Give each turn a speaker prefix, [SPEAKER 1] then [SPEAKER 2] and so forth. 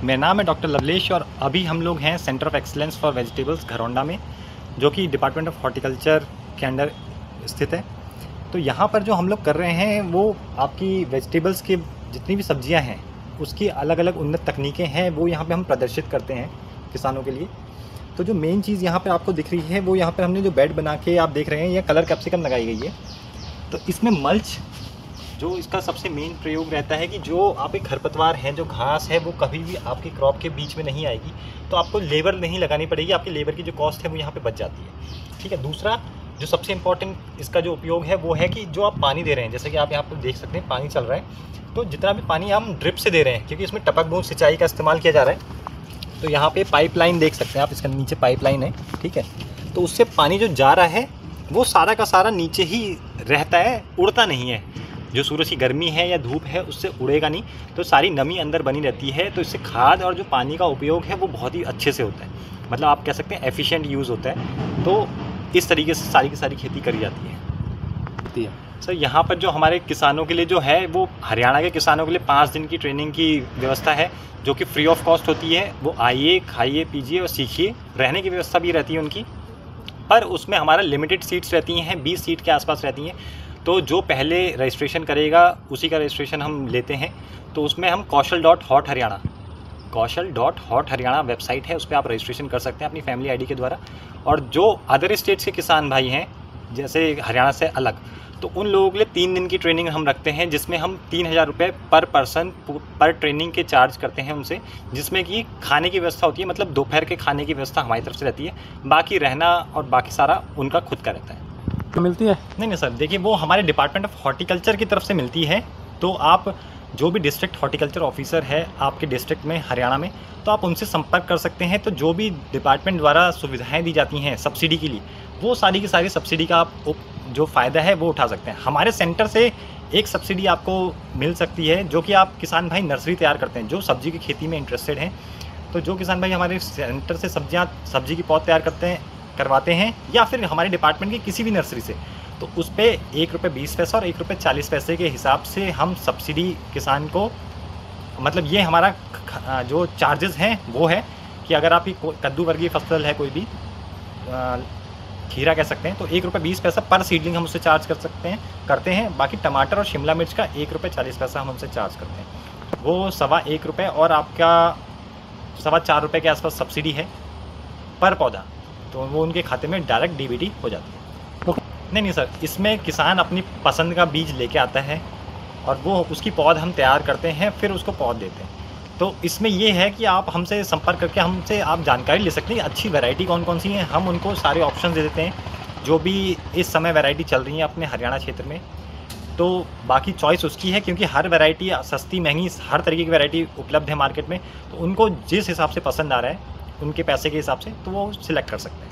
[SPEAKER 1] मेरा नाम है डॉक्टर लवलेश और अभी हम लोग हैं centre of excellence for vegetables Gharaunda में, जो कि डिपार्टमेंट ऑफ हॉर्टिकल्चर के अंडर स्थित है। तो यहाँ पर जो हम लोग कर रहे हैं वो आपकी वेजिटेबल्स के जितनी भी सब्जियाँ हैं उसकी अलग अलग उन्नत तकनीकें हैं, वो यहाँ पे हम प्रदर्शित करते हैं किसानों के लिए। तो जो मेन चीज़ यहाँ पर आपको दिख रही है वो यहाँ पर हमने जो बेड बना के आप देख रहे हैं, यह कलर कैप्सिकम लगाई गई है। तो इसमें मल्च जो इसका सबसे मेन प्रयोग रहता है कि जो आपके खरपतवार हैं, जो घास है, वो कभी भी आपकी क्रॉप के बीच में नहीं आएगी, तो आपको लेबर नहीं लगानी पड़ेगी, आपकी लेबर की जो कॉस्ट है वो यहाँ पे बच जाती है। ठीक है। दूसरा जो सबसे इम्पॉर्टेंट इसका जो उपयोग है वो है कि जो आप पानी दे रहे हैं, जैसे कि आप यहाँ पर देख सकते हैं पानी चल रहा है, तो जितना भी पानी हम ड्रिप से दे रहे हैं, क्योंकि इसमें टपक बूंद सिंचाई का इस्तेमाल किया जा रहा है। तो यहाँ पर पाइपलाइन देख सकते हैं आप, इसके नीचे पाइपलाइन है। ठीक है। तो उससे पानी जो जा रहा है वो सारा का सारा नीचे ही रहता है, उड़ता नहीं है। जो सूरज की गर्मी है या धूप है उससे उड़ेगा नहीं, तो सारी नमी अंदर बनी रहती है। तो इससे खाद और जो पानी का उपयोग है वो बहुत ही अच्छे से होता है, मतलब आप कह सकते हैं एफिशिएंट यूज़ होता है। तो इस तरीके से सारी की सारी खेती करी जाती है। सर यहाँ पर जो हमारे किसानों के लिए जो है वो हरियाणा के किसानों के लिए 5 दिन की ट्रेनिंग की व्यवस्था है, जो कि फ्री ऑफ कॉस्ट होती है। वो आइए, खाइए, पीजिए और सीखिए। रहने की व्यवस्था भी रहती है उनकी, पर उसमें हमारा लिमिटेड सीट्स रहती हैं, 20 सीट के आसपास रहती हैं। तो जो पहले रजिस्ट्रेशन करेगा उसी का रजिस्ट्रेशन हम लेते हैं। तो उसमें हम कौशल.हॉट हरियाणा वेबसाइट है, उस पर आप रजिस्ट्रेशन कर सकते हैं अपनी फैमिली आईडी के द्वारा। और जो अदर स्टेट्स के किसान भाई हैं, जैसे हरियाणा से अलग, तो उन लोगों के लिए 3 दिन की ट्रेनिंग हम रखते हैं, जिसमें हम 3000 रुपये पर पर्सन पर ट्रेनिंग के चार्ज करते हैं उनसे, जिसमें कि खाने की व्यवस्था होती है, मतलब दोपहर के खाने की व्यवस्था हमारी तरफ से रहती है, बाकी रहना और बाकी सारा उनका खुद का रहता है।
[SPEAKER 2] तो मिलती है?
[SPEAKER 1] नहीं सर, देखिए वो हमारे डिपार्टमेंट ऑफ हॉर्टिकल्चर की तरफ से मिलती है। तो आप जो भी डिस्ट्रिक्ट हॉर्टिकल्चर ऑफिसर है आपके डिस्ट्रिक्ट में, हरियाणा में, तो आप उनसे संपर्क कर सकते हैं। तो जो भी डिपार्टमेंट द्वारा सुविधाएं दी जाती हैं सब्सिडी के लिए, वो सारी की सारी सब्सिडी का आप जो फ़ायदा है वो उठा सकते हैं। हमारे सेंटर से एक सब्सिडी आपको मिल सकती है, जो कि आप किसान भाई नर्सरी तैयार करते हैं, जो सब्जी की खेती में इंटरेस्टेड हैं। तो जो किसान भाई हमारे सेंटर से सब्जी की पौध तैयार करवाते हैं, या फिर हमारे डिपार्टमेंट की किसी भी नर्सरी से, तो उस पर ₹1.20 और ₹1.40 के हिसाब से हम सब्सिडी किसान को, मतलब ये हमारा जो चार्जेस हैं वो है कि अगर आपकी कद्दू वर्गीय फसल है, कोई भी खीरा कह सकते हैं, तो ₹1.20 पर सीडलिंग हम उससे चार्ज करते हैं। बाकी टमाटर और शिमला मिर्च का ₹1.40 हम उनसे चार्ज करते हैं। वो ₹1.25 और आपका ₹4.25 के आसपास सब्सिडी है पर पौधा, तो वो उनके खाते में डायरेक्ट डीबीटी हो जाती है। नहीं सर, इसमें किसान अपनी पसंद का बीज लेके आता है और वो उसकी पौध हम तैयार करते हैं, फिर उसको पौध देते हैं। तो इसमें ये है कि आप हमसे संपर्क करके हमसे आप जानकारी ले सकते हैं अच्छी वैरायटी कौन कौन सी हैं। हम उनको सारे ऑप्शन दे देते हैं जो भी इस समय वैरायटी चल रही है अपने हरियाणा क्षेत्र में। तो बाकी चॉइस उसकी है, क्योंकि हर वैरायटी सस्ती महंगी हर तरीके की वैरायटी उपलब्ध है मार्केट में। तो उनको जिस हिसाब से पसंद आ रहा है, उनके पैसे के हिसाब से, तो वो सिलेक्ट कर सकते हैं।